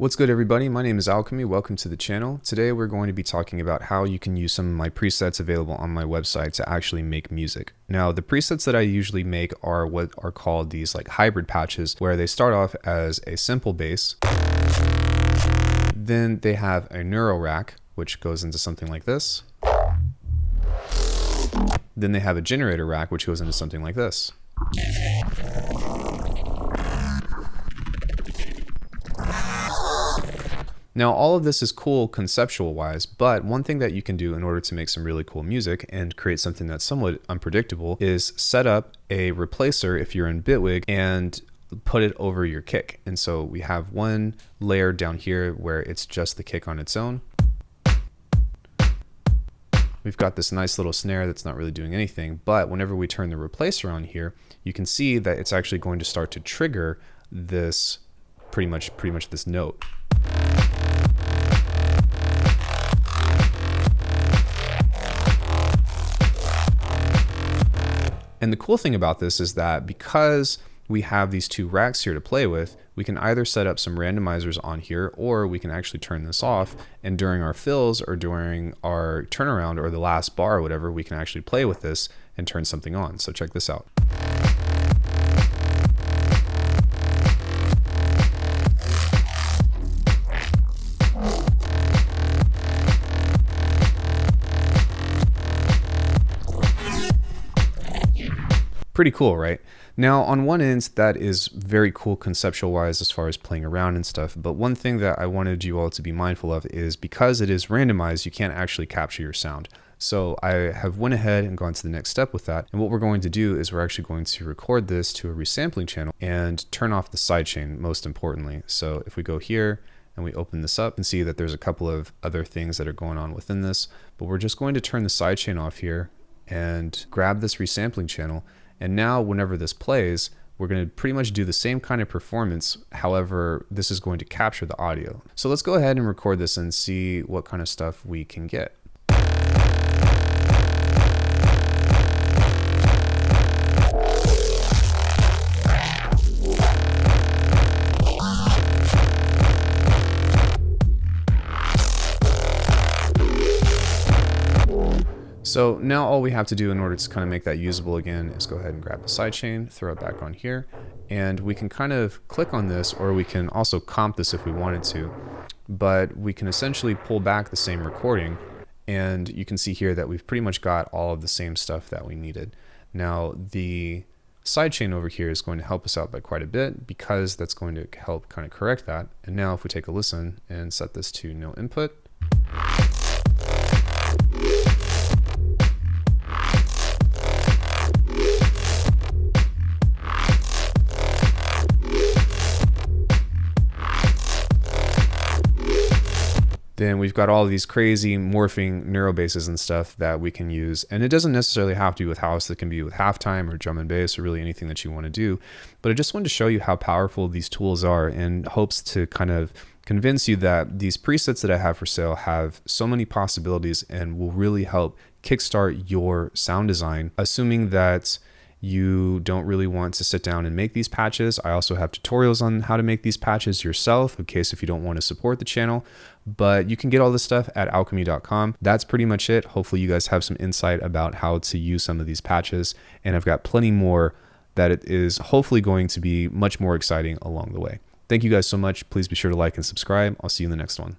What's good, everybody? My name is Alckemy. Welcome to the channel. Today we're going to be talking about how you can use some of my presets available on my website to actually make music. Now, the presets that I usually make are what are called these like hybrid patches, where they start off as a simple bass. Then they have a neuro rack, which goes into something like this. Then they have a generator rack, which goes into something like this. Now, all of this is cool conceptual wise, but one thing that you can do in order to make some really cool music and create something that's somewhat unpredictable is set up a replacer if you're in Bitwig and put it over your kick. And so we have one layer down here where it's just the kick on its own. We've got this nice little snare that's not really doing anything, but whenever we turn the replacer on here, you can see that it's actually going to start to trigger this pretty much this note. And the cool thing about this is that because we have these two racks here to play with, we can either set up some randomizers on here, or we can actually turn this off, and during our fills or during our turnaround or the last bar or whatever, we can actually play with this and turn something on. So check this out. Pretty cool, right? Now, on one end, that is very cool conceptual wise as far as playing around and stuff. But one thing that I wanted you all to be mindful of is because it is randomized, you can't actually capture your sound. So I have went ahead and gone to the next step with that. And what we're going to do is we're actually going to record this to a resampling channel and turn off the sidechain, most importantly. So if we go here and we open this up and see that there's a couple of other things that are going on within this, but we're just going to turn the sidechain off here and grab this resampling channel. And now whenever this plays, we're going to pretty much do the same kind of performance. However, this is going to capture the audio. So let's go ahead and record this and see what kind of stuff we can get. So now all we have to do in order to kind of make that usable again is go ahead and grab the sidechain, throw it back on here, and we can kind of click on this, or we can also comp this if we wanted to, but we can essentially pull back the same recording, and you can see here that we've pretty much got all of the same stuff that we needed. Now the sidechain over here is going to help us out by quite a bit because that's going to help kind of correct that. And now if we take a listen and set this to no input, then we've got all these crazy morphing neuro basses and stuff that we can use. And it doesn't necessarily have to be with house. It can be with halftime or drum and bass or really anything that you want to do. But I just wanted to show you how powerful these tools are in hopes to kind of convince you that these presets that I have for sale have so many possibilities and will really help kickstart your sound design, assuming that you don't really want to sit down and make these patches. I also have tutorials on how to make these patches yourself in case if you don't want to support the channel, but you can get all this stuff at alckemy.com. That's pretty much it. Hopefully you guys have some insight about how to use some of these patches, and I've got plenty more that it is hopefully going to be much more exciting along the way. Thank you guys so much. Please be sure to like and subscribe. I'll see you in the next one.